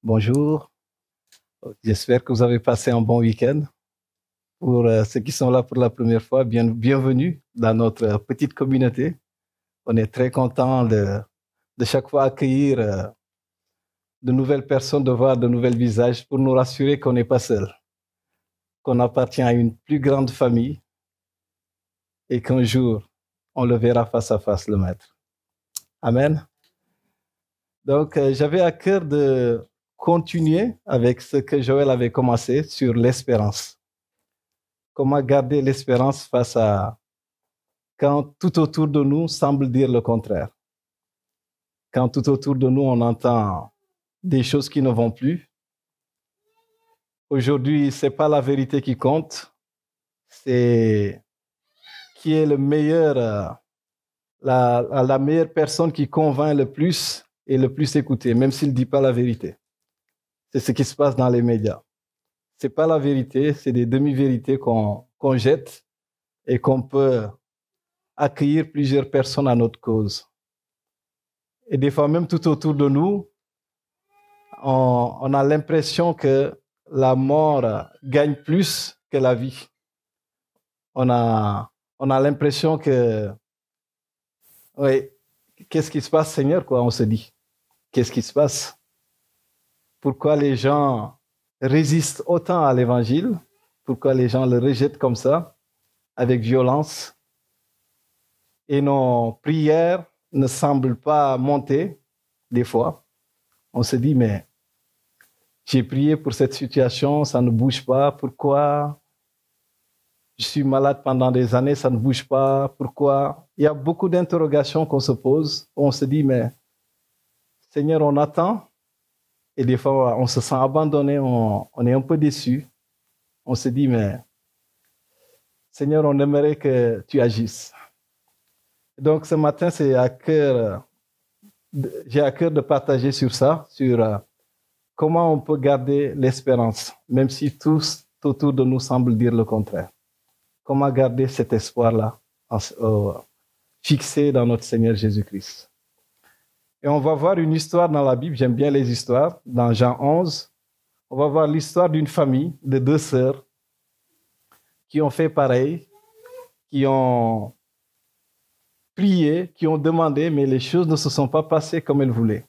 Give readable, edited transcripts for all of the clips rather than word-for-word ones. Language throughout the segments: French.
Bonjour, j'espère que vous avez passé un bon week-end. Pour ceux qui sont là pour la première fois, bienvenue dans notre petite communauté. On est très content de chaque fois accueillir de nouvelles personnes, de voir de nouveaux visages pour nous rassurer qu'on n'est pas seul, qu'on appartient à une plus grande famille et qu'un jour, on le verra face à face, le Maître. Amen. Donc, j'avais à cœur de continuer avec ce que Joël avait commencé sur l'espérance. Comment garder l'espérance face à quand tout autour de nous semble dire le contraire. Quand tout autour de nous, on entend des choses qui ne vont plus. Aujourd'hui, ce n'est pas la vérité qui compte, c'est qui est le meilleur, la meilleure personne qui convainc le plus et le plus écouté, même s'il ne dit pas la vérité. C'est ce qui se passe dans les médias. Ce n'est pas la vérité, c'est des demi-vérités qu'on jette et qu'on peut accueillir plusieurs personnes à notre cause. Et des fois, même tout autour de nous, on a l'impression que la mort gagne plus que la vie. On a l'impression que, oui, qu'est-ce qui se passe, Seigneur, quoi, on se dit. Qu'est-ce qui se passe? Pourquoi les gens résistent autant à l'évangile? Pourquoi les gens le rejettent comme ça, avec violence? Et nos prières ne semblent pas monter, des fois. On se dit, mais j'ai prié pour cette situation, ça ne bouge pas. Pourquoi? Je suis malade pendant des années, ça ne bouge pas. Pourquoi? Il y a beaucoup d'interrogations qu'on se pose. On se dit, mais Seigneur, on attend. Et des fois, on se sent abandonné, on est un peu déçu. On se dit, mais Seigneur, on aimerait que tu agisses. Donc, ce matin, j'ai à cœur de partager sur ça, sur comment on peut garder l'espérance, même si tous autour de nous semblent dire le contraire. Comment garder cet espoir-là fixé dans notre Seigneur Jésus-Christ. Et on va voir une histoire dans la Bible, j'aime bien les histoires, dans Jean 11, on va voir l'histoire d'une famille de deux sœurs qui ont fait pareil, qui ont prié, qui ont demandé, mais les choses ne se sont pas passées comme elles voulaient.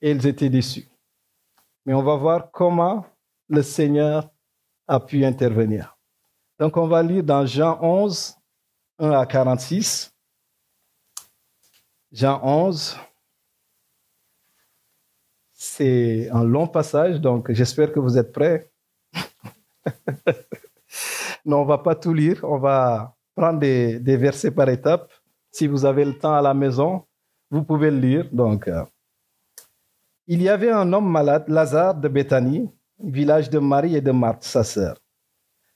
Et elles étaient déçues. Mais on va voir comment le Seigneur a pu intervenir. Donc, on va lire dans Jean 11, 1 à 46. Jean 11, c'est un long passage, donc j'espère que vous êtes prêts. Non, on ne va pas tout lire, on va prendre des versets par étapes. Si vous avez le temps à la maison, vous pouvez le lire. Donc, il y avait un homme malade, Lazare de Béthanie, village de Marie et de Marthe, sa sœur.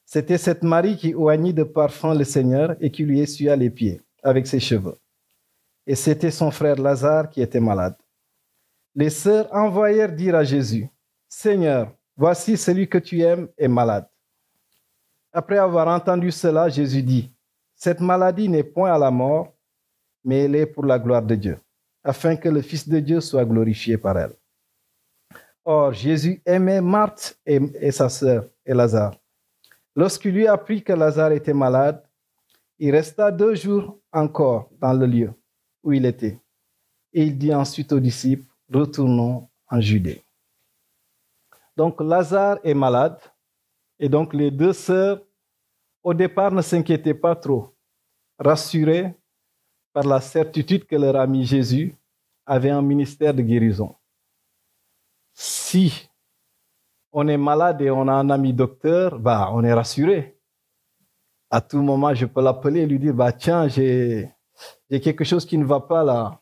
C'était cette Marie qui oignit de parfum le Seigneur et qui lui essuya les pieds avec ses cheveux. Et c'était son frère Lazare qui était malade. Les sœurs envoyèrent dire à Jésus, « Seigneur, voici celui que tu aimes est malade. » Après avoir entendu cela, Jésus dit, « Cette maladie n'est point à la mort, mais elle est pour la gloire de Dieu, afin que le Fils de Dieu soit glorifié par elle. » Or, Jésus aimait Marthe et sa sœur et Lazare. Lorsqu'il lui apprit que Lazare était malade, il resta 2 jours encore dans le lieu où il était. Et il dit ensuite aux disciples, « Retournons en Judée. » Donc, Lazare est malade. Et donc, les deux sœurs, au départ, ne s'inquiétaient pas trop, rassurées par la certitude que leur ami Jésus avait un ministère de guérison. Si on est malade et on a un ami docteur, on est rassuré. À tout moment, je peux l'appeler et lui dire, tiens, j'ai quelque chose qui ne va pas là.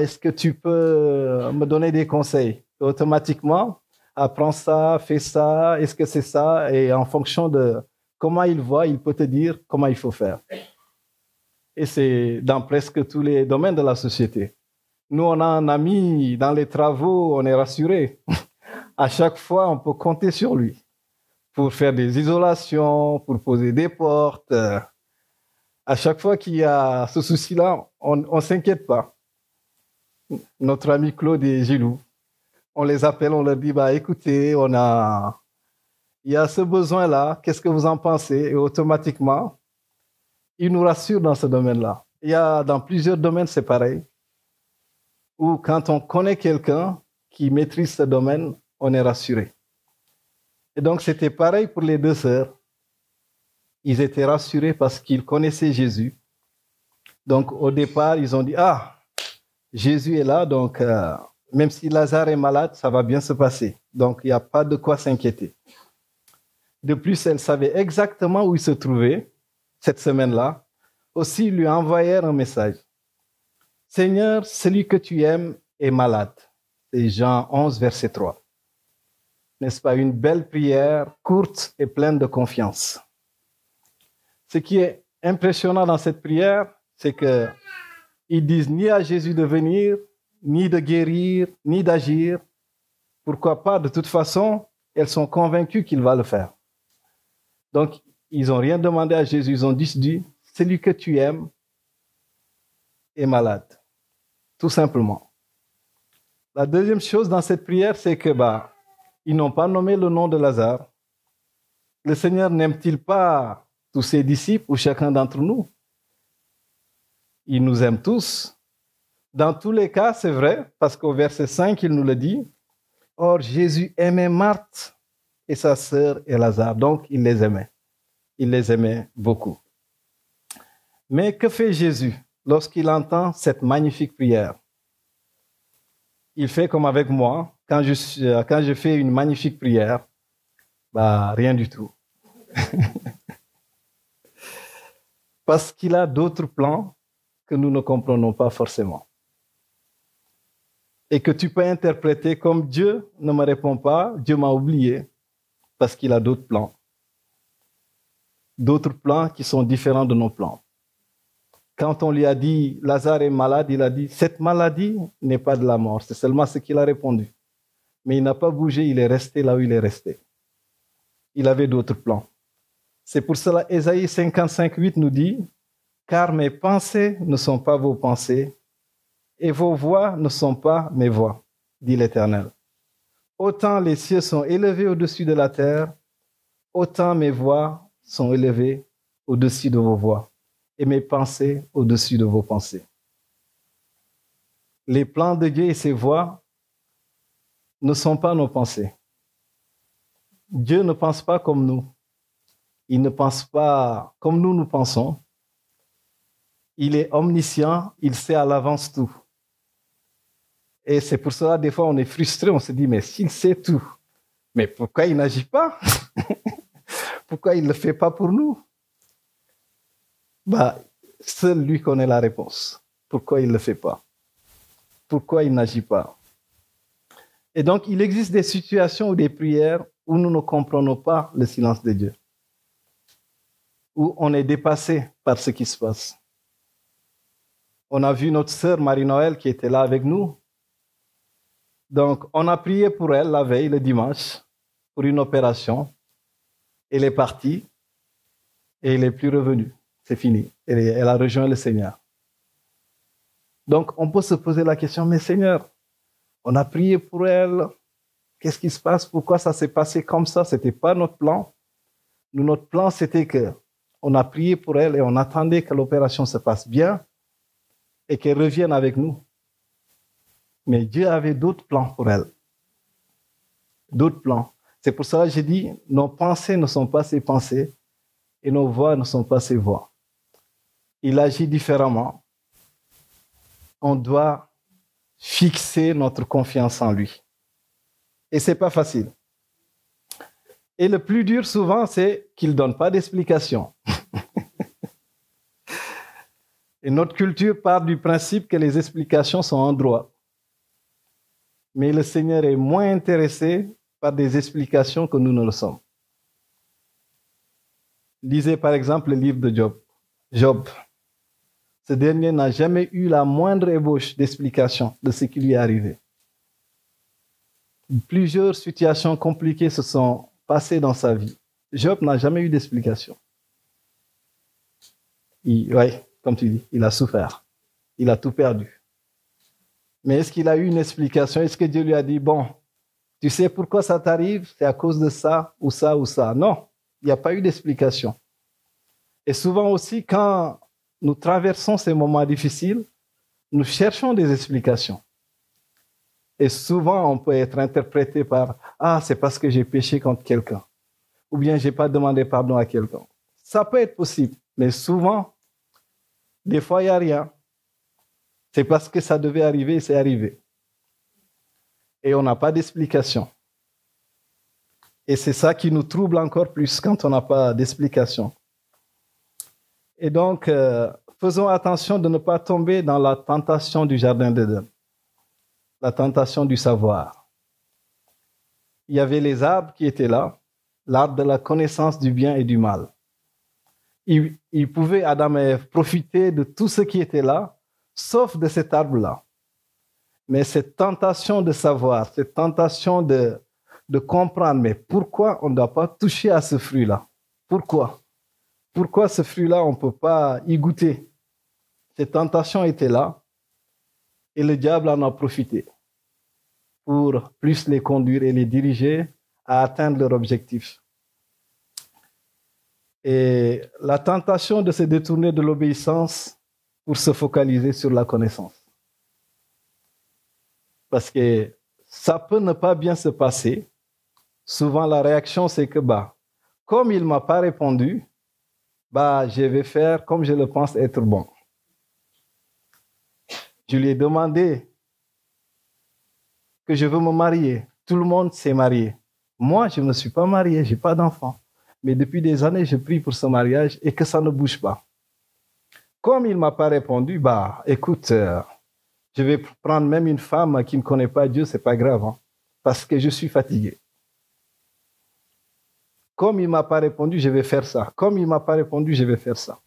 Est-ce que tu peux me donner des conseils? Et automatiquement, apprends ça, fais ça, est-ce que c'est ça? Et en fonction de comment il voit, il peut te dire comment il faut faire. Et c'est dans presque tous les domaines de la société. Nous, on a un ami dans les travaux, on est rassuré. À chaque fois, on peut compter sur lui pour faire des isolations, pour poser des portes. À chaque fois qu'il y a ce souci-là, on ne s'inquiète pas. Notre ami Claude et Gilou, on les appelle, on leur dit, bah, écoutez, il y a ce besoin-là, qu'est-ce que vous en pensez? Et automatiquement, ils nous rassurent dans ce domaine-là. Il y a dans plusieurs domaines, c'est pareil, où quand on connaît quelqu'un qui maîtrise ce domaine, on est rassuré. Et donc, c'était pareil pour les deux sœurs. Ils étaient rassurés parce qu'ils connaissaient Jésus. Donc, au départ, ils ont dit, ah, Jésus est là, donc même si Lazare est malade, ça va bien se passer. Donc, il n'y a pas de quoi s'inquiéter. De plus, elles savaient exactement où il se trouvait cette semaine-là. Aussi, ils lui envoyèrent un message. Seigneur, celui que tu aimes est malade. C'est Jean 11, verset 3. N'est-ce pas une belle prière, courte et pleine de confiance? Ce qui est impressionnant dans cette prière, c'est qu'ils disent ni à Jésus de venir, ni de guérir, ni d'agir. Pourquoi pas? De toute façon, elles sont convaincues qu'il va le faire. Donc, ils n'ont rien demandé à Jésus, ils ont juste dit, celui que tu aimes est malade. Tout simplement. La deuxième chose dans cette prière, c'est que ils n'ont pas nommé le nom de Lazare. Le Seigneur n'aime-t-il pas tous ses disciples ou chacun d'entre nous? Il nous aime tous. Dans tous les cas, c'est vrai, parce qu'au verset 5, il nous le dit. Or, Jésus aimait Marthe et sa sœur et Lazare, donc il les aimait. Il les aimait beaucoup. Mais que fait Jésus lorsqu'il entend cette magnifique prière? Il fait comme avec moi, quand je fais une magnifique prière, rien du tout. Parce qu'il a d'autres plans que nous ne comprenons pas forcément. Et que tu peux interpréter comme Dieu ne me répond pas, Dieu m'a oublié, parce qu'il a d'autres plans. D'autres plans qui sont différents de nos plans. Quand on lui a dit, Lazare est malade, il a dit, cette maladie n'est pas de la mort. C'est seulement ce qu'il a répondu. Mais il n'a pas bougé, il est resté là où il est resté. Il avait d'autres plans. C'est pour cela, Ésaïe 55, 8 nous dit, car mes pensées ne sont pas vos pensées, et vos voix ne sont pas mes voix, dit l'Éternel. Autant les cieux sont élevés au-dessus de la terre, autant mes voix sont élevées au-dessus de vos voix, et mes pensées au-dessus de vos pensées. Les plans de Dieu et ses voix ne sont pas nos pensées. Dieu ne pense pas comme nous. Il ne pense pas comme nous pensons. Il est omniscient, il sait à l'avance tout. Et c'est pour cela, des fois, on est frustré, on se dit, mais s'il sait tout, mais pourquoi il n'agit pas? Pourquoi il ne le fait pas pour nous? Seul lui connaît la réponse. Pourquoi il ne le fait pas? Pourquoi il n'agit pas? Et donc, il existe des situations ou des prières où nous ne comprenons pas le silence de Dieu, où on est dépassé par ce qui se passe. On a vu notre sœur Marie-Noël qui était là avec nous. Donc, on a prié pour elle la veille, le dimanche, pour une opération. Elle est partie et elle n'est plus revenue. C'est fini. Elle a rejoint le Seigneur. Donc, on peut se poser la question, mais Seigneur, on a prié pour elle. Qu'est-ce qui se passe? Pourquoi ça s'est passé comme ça? Ce n'était pas notre plan. Notre plan, c'était qu'on a prié pour elle et on attendait que l'opération se passe bien et qu'elle revienne avec nous. Mais Dieu avait d'autres plans pour elle. D'autres plans. C'est pour ça que j'ai dit, nos pensées ne sont pas ses pensées et nos voix ne sont pas ses voix. Il agit différemment. On doit fixer notre confiance en lui. Et ce n'est pas facile. Et le plus dur souvent, c'est qu'il ne donne pas d'explication. Et notre culture part du principe que les explications sont en droit. Mais le Seigneur est moins intéressé par des explications que nous ne le sommes. Lisez par exemple le livre de Job. Job. Ce dernier n'a jamais eu la moindre ébauche d'explication de ce qui lui est arrivé. Plusieurs situations compliquées se sont passées dans sa vie. Job n'a jamais eu d'explication. Oui, comme tu dis, il a souffert. Il a tout perdu. Mais est-ce qu'il a eu une explication? Est-ce que Dieu lui a dit, bon, Tu sais pourquoi ça t'arrive? C'est à cause de ça ou ça ou ça. Non, il n'y a pas eu d'explication. Et souvent aussi, quand nous traversons ces moments difficiles, nous cherchons des explications. Et souvent, on peut être interprété par « Ah, c'est parce que j'ai péché contre quelqu'un. » Ou bien « J'ai pas demandé pardon à quelqu'un. » Ça peut être possible, mais souvent, des fois, il n'y a rien. C'est parce que ça devait arriver et c'est arrivé. Et on n'a pas d'explication. Et c'est ça qui nous trouble encore plus quand on n'a pas d'explication. Et donc, faisons attention de ne pas tomber dans la tentation du jardin d'Éden, la tentation du savoir. Il y avait les arbres qui étaient là, l'arbre de la connaissance du bien et du mal. Ils pouvaient, Adam et Ève, profiter de tout ce qui était là, sauf de cet arbre-là. Mais cette tentation de savoir, cette tentation de comprendre, mais pourquoi on ne doit pas toucher à ce fruit-là? Pourquoi? Pourquoi ce fruit-là, on ne peut pas y goûter? Cette tentation était là et le diable en a profité pour plus les conduire et les diriger à atteindre leur objectif. Et la tentation de se détourner de l'obéissance pour se focaliser sur la connaissance. Parce que ça peut ne pas bien se passer. Souvent, la réaction, c'est que, comme il ne m'a pas répondu, je vais faire comme je le pense être bon. Je lui ai demandé que je veux me marier. Tout le monde s'est marié. Moi, je ne me suis pas marié, je n'ai pas d'enfant. Mais depuis des années, je prie pour ce mariage et que ça ne bouge pas. Comme il ne m'a pas répondu, écoute, je vais prendre même une femme qui ne connaît pas Dieu, ce n'est pas grave, parce que je suis fatigué. Comme il ne m'a pas répondu, je vais faire ça. Comme il ne m'a pas répondu, je vais faire ça.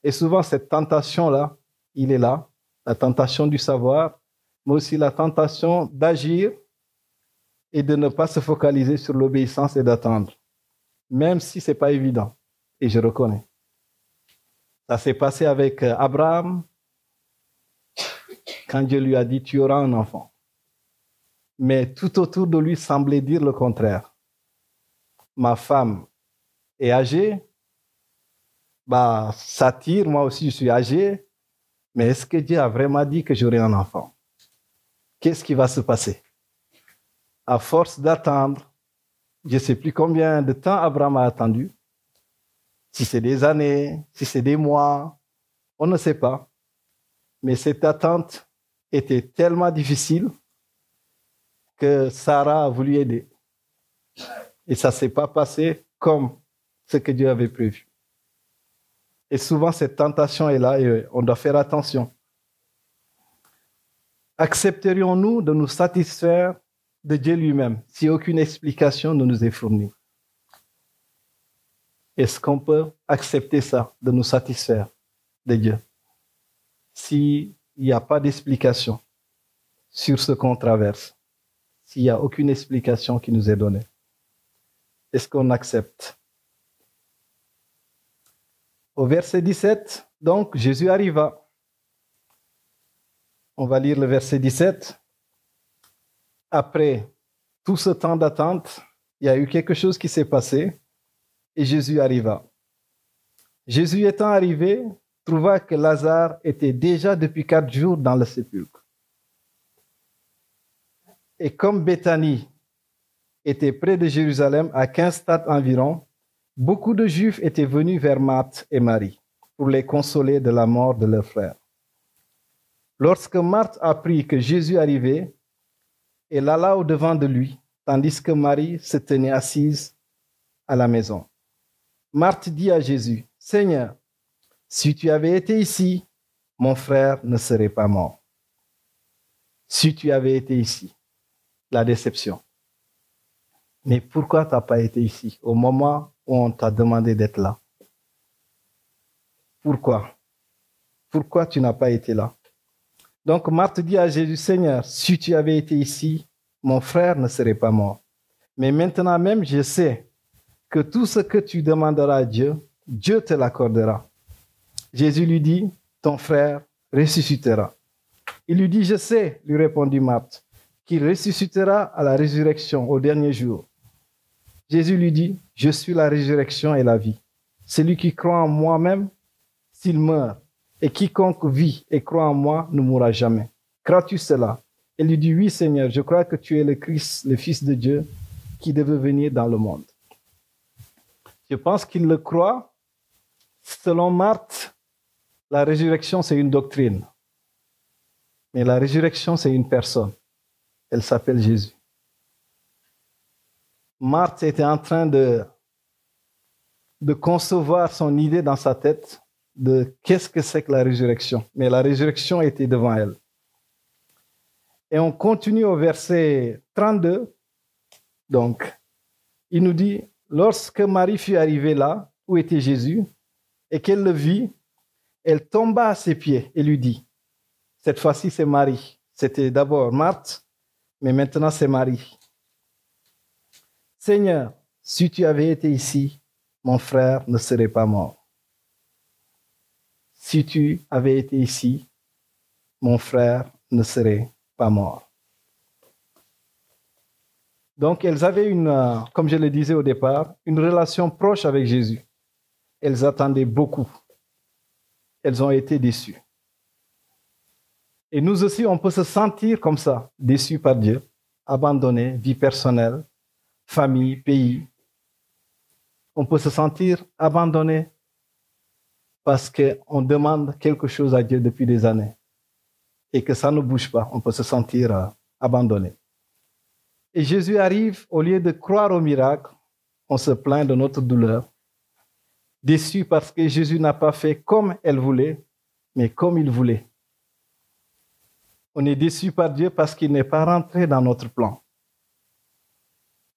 Et souvent, cette tentation-là, il est là, la tentation du savoir, mais aussi la tentation d'agir et de ne pas se focaliser sur l'obéissance et d'attendre, même si ce n'est pas évident. Et je reconnais. Ça s'est passé avec Abraham, quand Dieu lui a dit « Tu auras un enfant ». Mais tout autour de lui semblait dire le contraire. Ma femme est âgée, ça tire, moi aussi je suis âgé, mais est-ce que Dieu a vraiment dit que j'aurai un enfant? Qu'est-ce qui va se passer? À force d'attendre, je ne sais plus combien de temps Abraham a attendu, si c'est des années, si c'est des mois, on ne sait pas. Mais cette attente était tellement difficile que Sarah a voulu aider. Et ça ne s'est pas passé comme ce que Dieu avait prévu. Et souvent, cette tentation est là et on doit faire attention. Accepterions-nous de nous satisfaire de Dieu lui-même si aucune explication ne nous est fournie? Est-ce qu'on peut accepter ça, de nous satisfaire de Dieu, s'il n'y a pas d'explication sur ce qu'on traverse, s'il n'y a aucune explication qui nous est donnée? Est-ce qu'on accepte? Au verset 17, donc, Jésus arriva. On va lire le verset 17. Après tout ce temps d'attente, il y a eu quelque chose qui s'est passé et Jésus arriva. Jésus étant arrivé, trouva que Lazare était déjà depuis 4 jours dans le sépulcre. Et comme Béthanie était près de Jérusalem, à 15 stades environ, beaucoup de Juifs étaient venus vers Marthe et Marie pour les consoler de la mort de leur frère. Lorsque Marthe apprit que Jésus arrivait, elle alla au-devant de lui, tandis que Marie se tenait assise à la maison. Marthe dit à Jésus, « Seigneur, si tu avais été ici, mon frère ne serait pas mort. » Si tu avais été ici, la déception. Mais pourquoi tu n'as pas été ici au moment où on t'a demandé d'être là? Pourquoi? Pourquoi tu n'as pas été là? Donc Marthe dit à Jésus, Seigneur, si tu avais été ici, mon frère ne serait pas mort. Mais maintenant même, je sais que tout ce que tu demanderas à Dieu, Dieu te l'accordera. Jésus lui dit, ton frère ressuscitera. Il lui dit, je sais, lui répondit Marthe, qu'il ressuscitera à la résurrection au dernier jour. Jésus lui dit, « Je suis la résurrection et la vie. Celui qui croit en moi-même, s'il meurt, et quiconque vit et croit en moi ne mourra jamais. Crois-tu cela ?» Il lui dit, « Oui, Seigneur, je crois que tu es le Christ, le Fils de Dieu, qui devait venir dans le monde. » Je pense qu'il le croit. Selon Marthe, la résurrection, c'est une doctrine. Mais la résurrection, c'est une personne. Elle s'appelle Jésus. Marthe était en train de concevoir son idée dans sa tête de qu'est-ce que c'est que la résurrection. Mais la résurrection était devant elle. Et on continue au verset 32. Donc, il nous dit, lorsque Marie fut arrivée là, où était Jésus, et qu'elle le vit, elle tomba à ses pieds et lui dit, cette fois-ci c'est Marie. C'était d'abord Marthe, mais maintenant c'est Marie. Seigneur, si tu avais été ici, mon frère ne serait pas mort. Si tu avais été ici, mon frère ne serait pas mort. Donc, elles avaient comme je le disais au départ, une relation proche avec Jésus. Elles attendaient beaucoup. Elles ont été déçues. Et nous aussi, on peut se sentir comme ça, déçus par Dieu, abandonnés, vie personnelle, famille, pays. On peut se sentir abandonné parce qu'on demande quelque chose à Dieu depuis des années et que ça ne bouge pas. On peut se sentir abandonné. Et Jésus arrive, au lieu de croire au miracle, on se plaint de notre douleur, déçu parce que Jésus n'a pas fait comme elle voulait, mais comme il voulait. On est déçu par Dieu parce qu'il n'est pas rentré dans notre plan.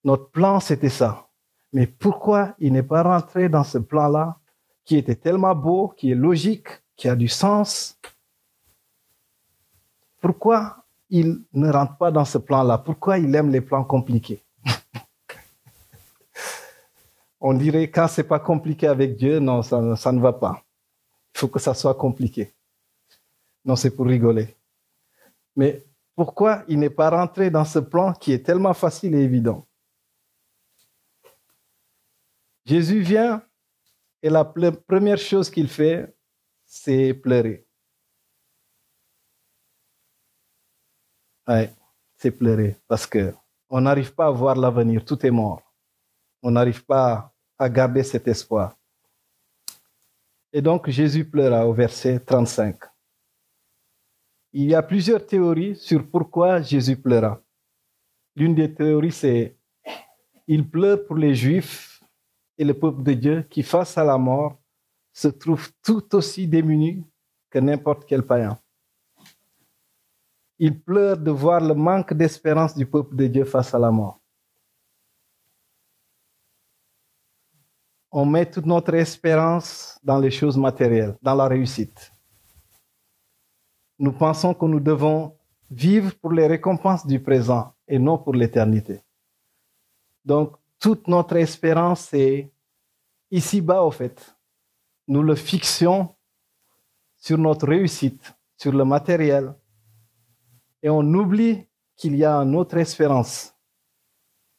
Notre plan, c'était ça. Mais pourquoi il n'est pas rentré dans ce plan-là, qui était tellement beau, qui est logique, qui a du sens? Pourquoi il ne rentre pas dans ce plan-là? Pourquoi il aime les plans compliqués? On dirait quand c'est pas compliqué avec Dieu, non, ça ne va pas. Il faut que ça soit compliqué. Non, c'est pour rigoler. Mais pourquoi il n'est pas rentré dans ce plan qui est tellement facile et évident? Jésus vient et la première chose qu'il fait, c'est pleurer. Oui, c'est pleurer parce qu'on n'arrive pas à voir l'avenir, tout est mort. On n'arrive pas à garder cet espoir. Et donc Jésus pleura au verset 35. Il y a plusieurs théories sur pourquoi Jésus pleura. L'une des théories, c'est il pleure pour les Juifs et le peuple de Dieu qui, face à la mort, se trouvent tout aussi démunis que n'importe quel païen. Il pleure de voir le manque d'espérance du peuple de Dieu face à la mort. On met toute notre espérance dans les choses matérielles, dans la réussite. Nous pensons que nous devons vivre pour les récompenses du présent et non pour l'éternité. Donc, toute notre espérance est ici-bas, au fait. Nous le fixions sur notre réussite, sur le matériel, et on oublie qu'il y a une autre espérance,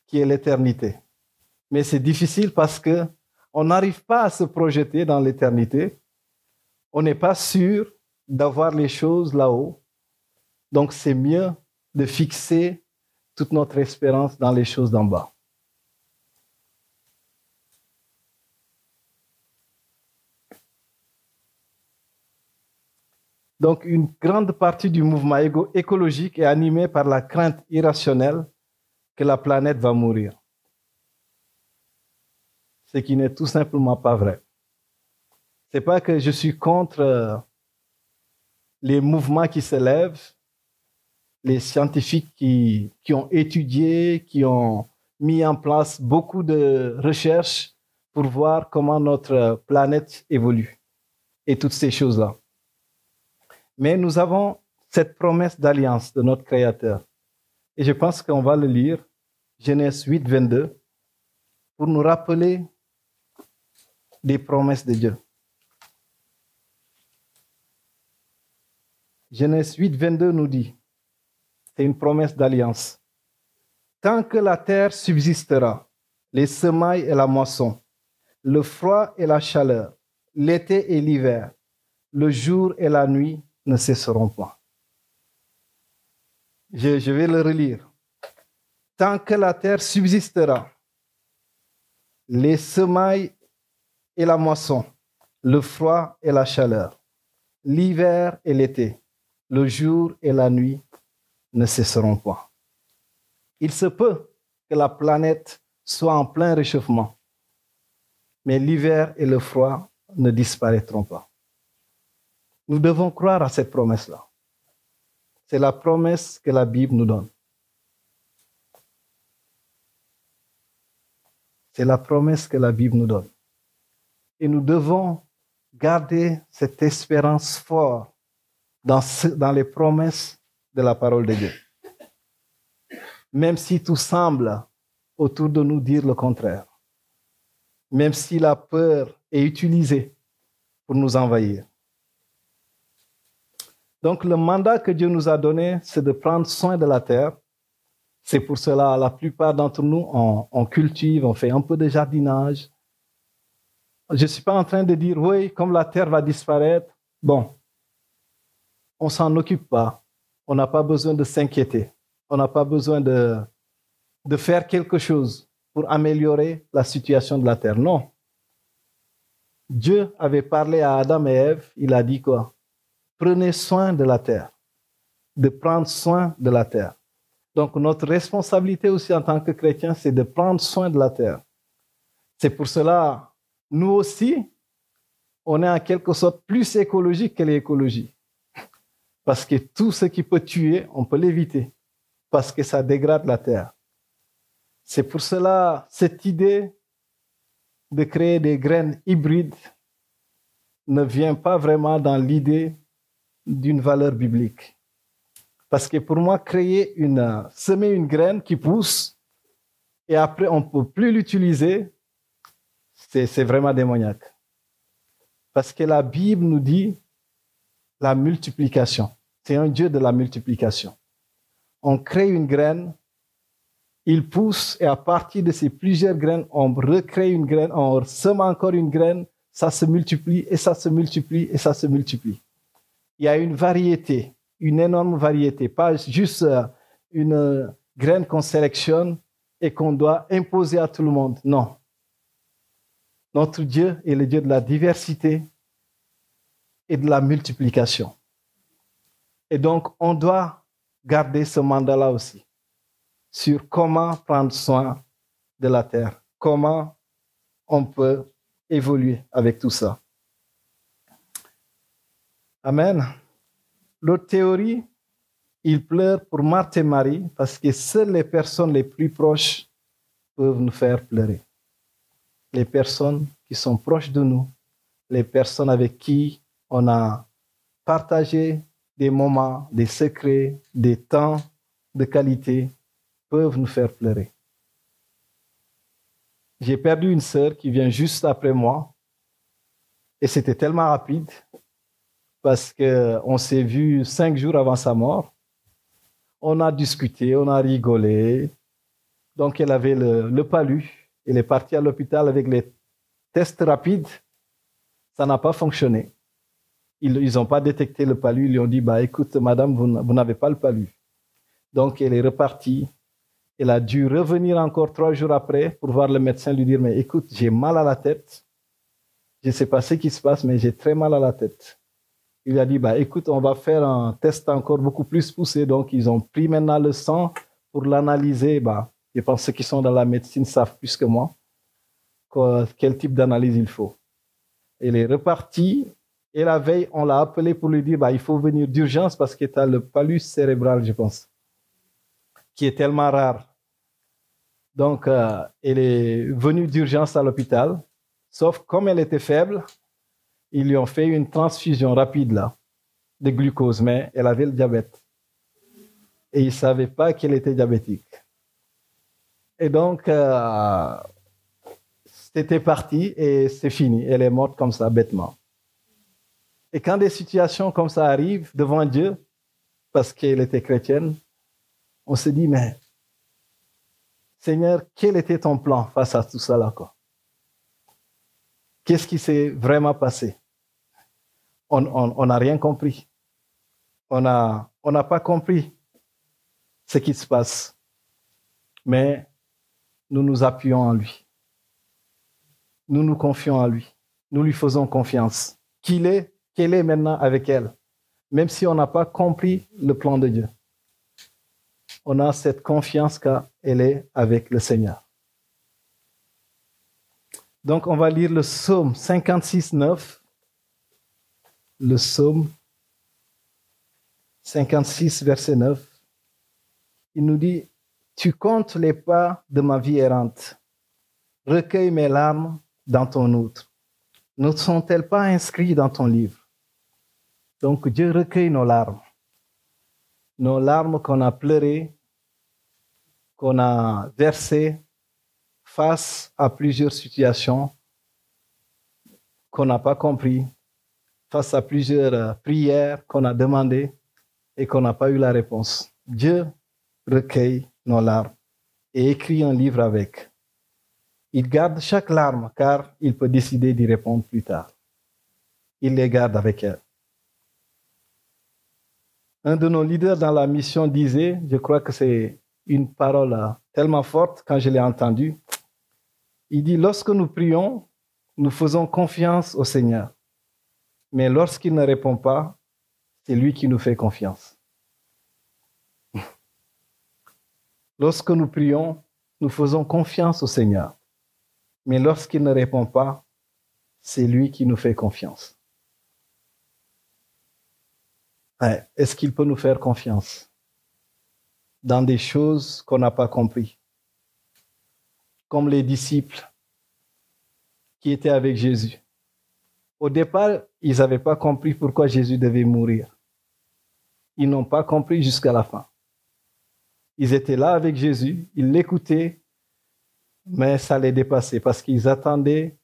qui est l'éternité. Mais c'est difficile parce qu'on n'arrive pas à se projeter dans l'éternité. On n'est pas sûr d'avoir les choses là-haut. Donc, c'est mieux de fixer toute notre espérance dans les choses d'en bas. Donc, une grande partie du mouvement écologique est animée par la crainte irrationnelle que la planète va mourir. Ce qui n'est tout simplement pas vrai. Ce n'est pas que je suis contre les mouvements qui se lèvent, les scientifiques qui ont étudié, qui ont mis en place beaucoup de recherches pour voir comment notre planète évolue et toutes ces choses-là. Mais nous avons cette promesse d'alliance de notre Créateur. Et je pense qu'on va le lire, Genèse 8, 22, pour nous rappeler des promesses de Dieu. Genèse 8, 22 nous dit, c'est une promesse d'alliance. Tant que la terre subsistera, les semailles et la moisson, le froid et la chaleur, l'été et l'hiver, le jour et la nuit ne cesseront point. Je vais le relire. Tant que la terre subsistera, les semailles et la moisson, le froid et la chaleur, l'hiver et l'été, le jour et la nuit ne cesseront point. Il se peut que la planète soit en plein réchauffement, mais l'hiver et le froid ne disparaîtront pas. Nous devons croire à cette promesse-là. C'est la promesse que la Bible nous donne. C'est la promesse que la Bible nous donne. Et nous devons garder cette espérance forte dans les promesses de la parole de Dieu. Même si tout semble autour de nous dire le contraire. Même si la peur est utilisée pour nous envahir. Donc le mandat que Dieu nous a donné, c'est de prendre soin de la terre. C'est pour cela, la plupart d'entre nous, on cultive, on fait un peu de jardinage. Je ne suis pas en train de dire, oui, comme la terre va disparaître, bon, on ne s'en occupe pas. On n'a pas besoin de s'inquiéter. On n'a pas besoin de faire quelque chose pour améliorer la situation de la terre. Non. Dieu avait parlé à Adam et Ève, il a dit quoi? Prenez soin de la terre, de prendre soin de la terre. Donc notre responsabilité aussi en tant que chrétiens, c'est de prendre soin de la terre. C'est pour cela, nous aussi, on est en quelque sorte plus écologique que l'écologie. Parce que tout ce qui peut tuer, on peut l'éviter. Parce que ça dégrade la terre. C'est pour cela, cette idée de créer des graines hybrides ne vient pas vraiment dans l'idée d'une valeur biblique. Parce que pour moi, semer une graine qui pousse et après on ne peut plus l'utiliser, c'est vraiment démoniaque. Parce que la Bible nous dit la multiplication. C'est un Dieu de la multiplication. On crée une graine, il pousse et à partir de ces plusieurs graines, on recrée une graine, on sème encore une graine, ça se multiplie et ça se multiplie et ça se multiplie. Il y a une variété, une énorme variété, pas juste une graine qu'on sélectionne et qu'on doit imposer à tout le monde. Non. Notre Dieu est le Dieu de la diversité et de la multiplication. Et donc, on doit garder ce mandat-là aussi, sur comment prendre soin de la terre, comment on peut évoluer avec tout ça. Amen. L'autre théorie, il pleure pour Marthe et Marie parce que seules les personnes les plus proches peuvent nous faire pleurer. Les personnes qui sont proches de nous, les personnes avec qui on a partagé des moments, des secrets, des temps de qualité, peuvent nous faire pleurer. J'ai perdu une sœur qui vient juste après moi et c'était tellement rapide parce qu'on s'est vu 5 jours avant sa mort. On a discuté, on a rigolé. Donc elle avait le palu. Elle est partie à l'hôpital avec les tests rapides. Ça n'a pas fonctionné. Ils n'ont pas détecté le palu. Ils lui ont dit, écoute, madame, vous n'avez pas le palu. Donc elle est repartie. Elle a dû revenir encore 3 jours après pour voir le médecin, lui dire, mais écoute, j'ai mal à la tête. Je ne sais pas ce qui se passe, mais j'ai très mal à la tête. Il a dit, écoute, on va faire un test encore beaucoup plus poussé. Donc, ils ont pris maintenant le sang pour l'analyser. Je pense que ceux qui sont dans la médecine savent plus que moi quel type d'analyse il faut. Elle est repartie et la veille, on l'a appelé pour lui dire, il faut venir d'urgence parce que tu as le palus cérébral, je pense, qui est tellement rare. Donc, elle est venue d'urgence à l'hôpital, sauf comme elle était faible, ils lui ont fait une transfusion rapide là, de glucose, mais elle avait le diabète. Et ils ne savaient pas qu'elle était diabétique. Et donc, c'était parti et c'est fini. Elle est morte comme ça, bêtement. Et quand des situations comme ça arrivent devant Dieu, parce qu'elle était chrétienne, on se dit, mais Seigneur, quel était ton plan face à tout ça là, quoi? Qu'est-ce qui s'est vraiment passé? On n'a rien compris. On n'a pas compris ce qui se passe. Mais nous nous appuyons en lui. Nous nous confions en lui. Nous lui faisons confiance. Qu'elle est maintenant avec elle. Même si on n'a pas compris le plan de Dieu. On a cette confiance qu'elle est avec le Seigneur. Donc, on va lire le psaume 56, 9. Le psaume 56, verset 9. Il nous dit, « Tu comptes les pas de ma vie errante. Recueille mes larmes dans ton outre. Ne sont-elles pas inscrites dans ton livre? » Donc, Dieu recueille nos larmes. Nos larmes qu'on a pleurées, qu'on a versées face à plusieurs situations qu'on n'a pas compris, face à plusieurs prières qu'on a demandées et qu'on n'a pas eu la réponse. Dieu recueille nos larmes et écrit un livre avec. Il garde chaque larme car il peut décider d'y répondre plus tard. Il les garde avec elle. Un de nos leaders dans la mission disait, je crois que c'est une parole tellement forte quand je l'ai entendue, il dit, lorsque nous prions, nous faisons confiance au Seigneur. Mais lorsqu'il ne répond pas, c'est lui qui nous fait confiance. Lorsque nous prions, nous faisons confiance au Seigneur. Mais lorsqu'il ne répond pas, c'est lui qui nous fait confiance. Est-ce qu'il peut nous faire confiance dans des choses qu'on n'a pas comprises? Comme les disciples qui étaient avec Jésus. Au départ, ils n'avaient pas compris pourquoi Jésus devait mourir. Ils n'ont pas compris jusqu'à la fin. Ils étaient là avec Jésus, ils l'écoutaient, mais ça les dépassait parce qu'ils attendaient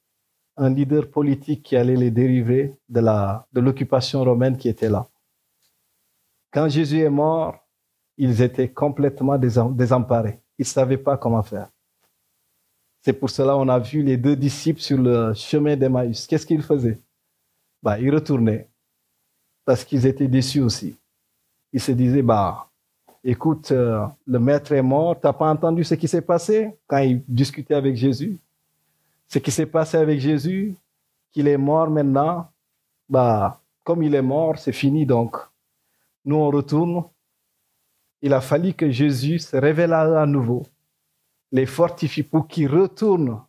un leader politique qui allait les dériver de l'occupation romaine qui était là. Quand Jésus est mort, ils étaient complètement désemparés. Ils ne savaient pas comment faire. C'est pour cela qu'on a vu les deux disciples sur le chemin d'Emmaüs. Qu'est-ce qu'ils faisaient? Ils retournaient parce qu'ils étaient déçus aussi. Ils se disaient, écoute, le maître est mort, tu n'as pas entendu ce qui s'est passé quand il discutait avec Jésus? Ce qui s'est passé avec Jésus, qu'il est mort maintenant, comme il est mort, c'est fini donc. Nous, on retourne. Il a fallu que Jésus se révèle à eux à nouveau, les fortifie pour qu'ils retournent,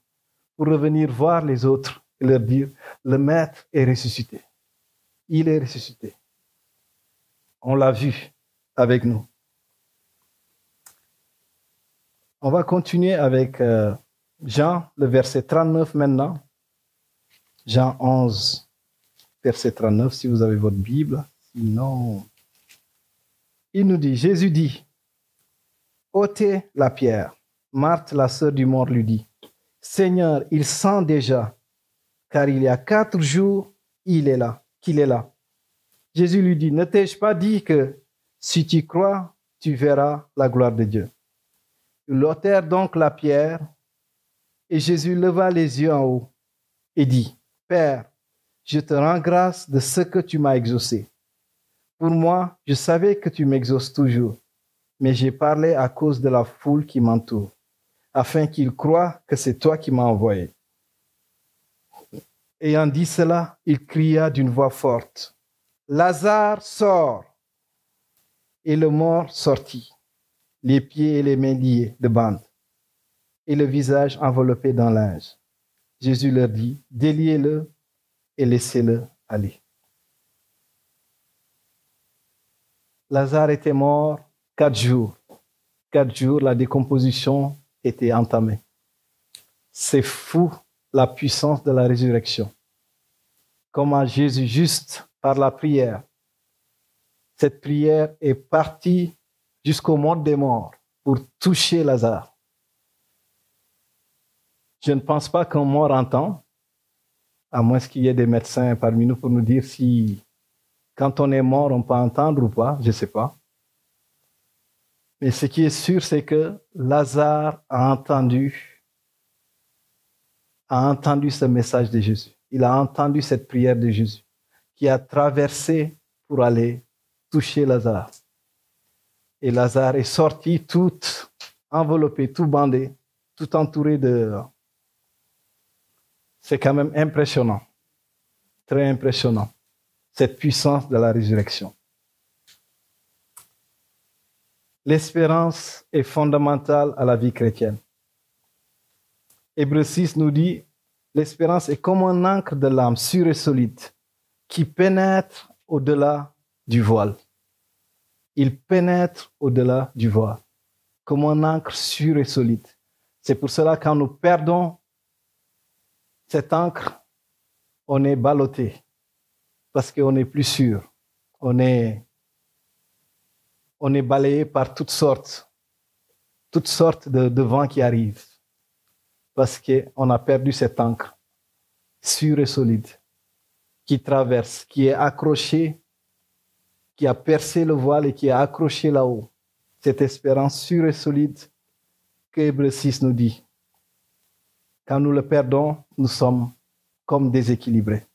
pour revenir voir les autres et leur dire, le maître est ressuscité. Il est ressuscité. On l'a vu avec nous. On va continuer avec Jean, le verset 39 maintenant. Jean 11, verset 39, si vous avez votre Bible. Sinon, il nous dit, Jésus dit, ôtez la pierre. Marthe, la sœur du mort, lui dit, Seigneur, il sent déjà, car il y a 4 jours, qu'il est là. Jésus lui dit, ne t'ai-je pas dit que si tu crois, tu verras la gloire de Dieu? Ils ôtèrent donc la pierre, et Jésus leva les yeux en haut et dit, Père, je te rends grâce de ce que tu m'as exaucé. Pour moi, je savais que tu m'exauces toujours, mais j'ai parlé à cause de la foule qui m'entoure, afin qu'ils croient que c'est toi qui m'as envoyé. Ayant dit cela, il cria d'une voix forte, Lazare, sors! Et le mort sortit, les pieds et les mains liés de bandes, et le visage enveloppé d'un linge. Jésus leur dit, déliez-le et laissez-le aller. Lazare était mort 4 jours. 4 jours, la décomposition était entamée. C'est fou la puissance de la résurrection. Comment Jésus, juste par la prière, cette prière est partie jusqu'au monde des morts pour toucher Lazare. Je ne pense pas qu'un mort entend, à moins qu'il y ait des médecins parmi nous pour nous dire si, quand on est mort, on peut entendre ou pas, je ne sais pas. Mais ce qui est sûr, c'est que Lazare a entendu ce message de Jésus. Il a entendu cette prière de Jésus qui a traversé pour aller toucher Lazare. Et Lazare est sorti tout enveloppé, tout bandé, tout entouré de... C'est quand même impressionnant, très impressionnant, cette puissance de la résurrection. L'espérance est fondamentale à la vie chrétienne. Hébreux 6 nous dit, l'espérance est comme un ancre de l'âme sûre et solide qui pénètre au-delà du voile. Il pénètre au-delà du voile, comme un ancre sûre et solide. C'est pour cela que quand nous perdons cette ancre, on est ballotté, parce qu'on n'est plus sûr. On est balayé par toutes sortes de vents qui arrivent, parce qu'on a perdu cette ancre sûre et solide, qui traverse, qui est accrochée, qui a percé le voile et qui est accrochée là-haut. Cette espérance sûre et solide que Hébreux 6 nous dit. Quand nous le perdons, nous sommes comme déséquilibrés.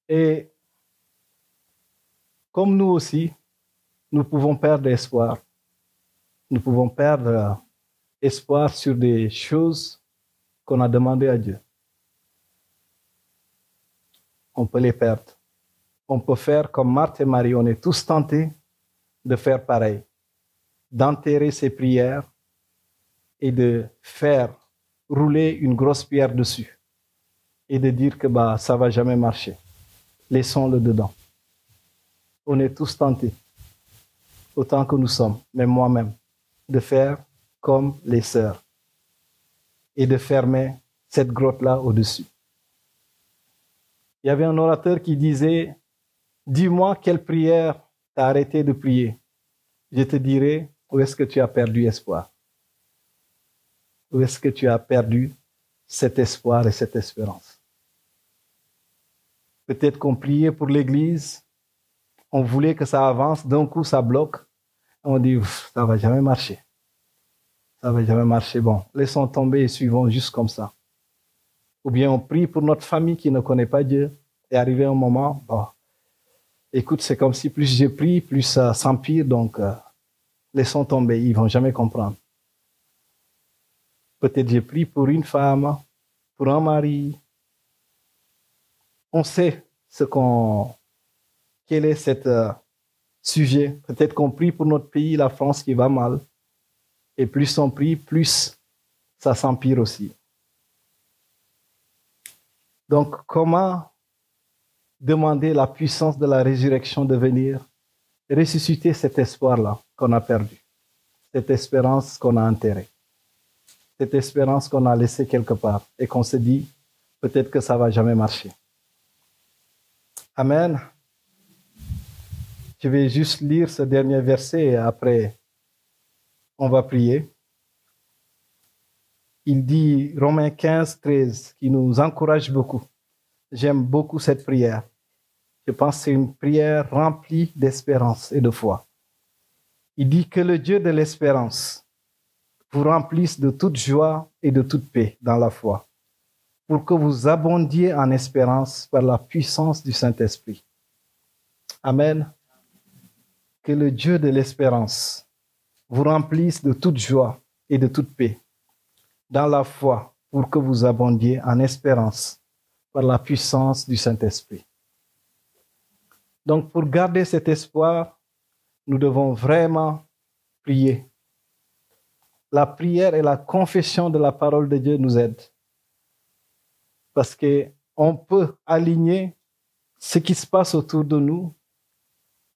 Et comme nous aussi, nous pouvons perdre espoir. Nous pouvons perdre espoir sur des choses qu'on a demandées à Dieu. On peut les perdre. On peut faire comme Marthe et Marie, on est tous tentés de faire pareil, d'enterrer ces prières et de faire rouler une grosse pierre dessus et de dire que ça ne va jamais marcher. Laissons-le dedans. On est tous tentés, autant que nous sommes, même moi-même, de faire comme les sœurs et de fermer cette grotte-là au-dessus. Il y avait un orateur qui disait, dis-moi quelle prière tu as arrêté de prier. Je te dirai où est-ce que tu as perdu espoir. Où est-ce que tu as perdu cet espoir et cette espérance. Peut-être qu'on priait pour l'Église, on voulait que ça avance, d'un coup ça bloque, on dit, ça ne va jamais marcher. Ça ne va jamais marcher. Bon, laissons tomber et suivons juste comme ça. Ou bien on prie pour notre famille qui ne connaît pas Dieu. Et arrivé un moment, écoute, c'est comme si plus je prie, plus ça s'empire, donc laissons tomber, ils ne vont jamais comprendre. Peut-être j'ai prié pour une femme, pour un mari. On sait quel est ce sujet. Peut-être qu'on prie pour notre pays, la France, qui va mal. Et plus on prie, plus ça s'empire aussi. Donc, comment demander la puissance de la résurrection de venir ressusciter cet espoir-là qu'on a perdu, cette espérance qu'on a enterrée, cette espérance qu'on a laissée quelque part et qu'on se dit, peut-être que ça ne va jamais marcher. Amen. Je vais juste lire ce dernier verset et après, on va prier. Il dit, Romains 15, 13, qui nous encourage beaucoup. J'aime beaucoup cette prière. Je pense que c'est une prière remplie d'espérance et de foi. Il dit que le Dieu de l'espérance vous remplisse de toute joie et de toute paix dans la foi, pour que vous abondiez en espérance par la puissance du Saint-Esprit. Amen. Que le Dieu de l'espérance vous remplisse de toute joie et de toute paix dans la foi, pour que vous abondiez en espérance par la puissance du Saint-Esprit. Donc, pour garder cet espoir, nous devons vraiment prier. La prière et la confession de la parole de Dieu nous aident. Parce qu'on peut aligner ce qui se passe autour de nous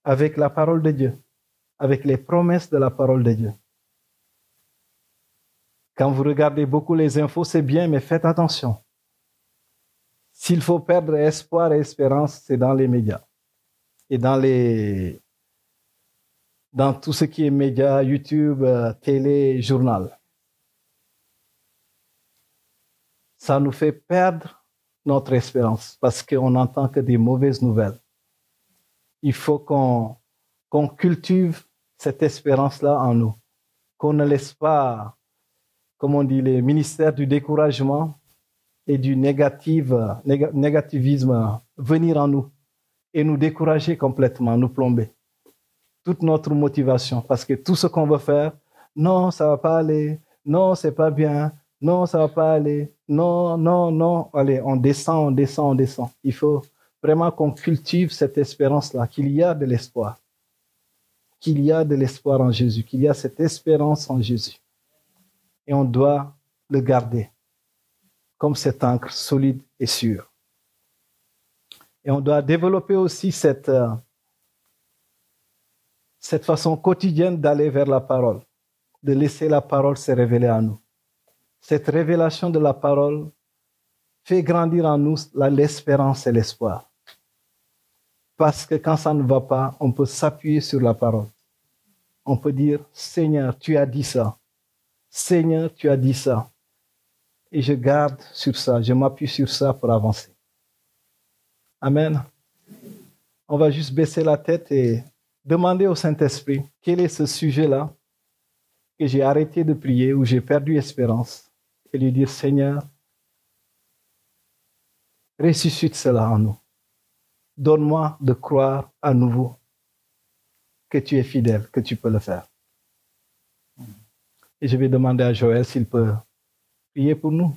avec la parole de Dieu, avec les promesses de la parole de Dieu. Quand vous regardez beaucoup les infos, c'est bien, mais faites attention. S'il faut perdre espoir et espérance, c'est dans les médias. Et dans tout ce qui est médias, YouTube, télé, journal. Ça nous fait perdre notre espérance parce qu'on n'entend que des mauvaises nouvelles. Il faut qu'on qu'on cultive cette espérance-là en nous, qu'on ne laisse pas, comme on dit, les ministères du découragement et du négativisme venir en nous et nous décourager complètement, nous plomber. Toute notre motivation, parce que tout ce qu'on veut faire, non, ça ne va pas aller, non, c'est pas bien, non, ça ne va pas aller, non, non, non. Allez, on descend, on descend, on descend. Il faut vraiment qu'on cultive cette espérance-là, qu'il y a de l'espoir. Qu'il y a de l'espoir en Jésus, qu'il y a cette espérance en Jésus. Et on doit le garder comme cet ancre solide et sûr. Et on doit développer aussi cette façon quotidienne d'aller vers la parole, de laisser la parole se révéler à nous. Cette révélation de la parole fait grandir en nous l'espérance et l'espoir. Parce que quand ça ne va pas, on peut s'appuyer sur la parole. On peut dire, Seigneur, tu as dit ça. Seigneur, tu as dit ça. Et je garde sur ça, je m'appuie sur ça pour avancer. Amen. On va juste baisser la tête et demander au Saint-Esprit quel est ce sujet-là que j'ai arrêté de prier, où j'ai perdu espérance, et lui dire, Seigneur, ressuscite cela en nous. Donne-moi de croire à nouveau que tu es fidèle, que tu peux le faire. Et je vais demander à Joël s'il peut prier pour nous.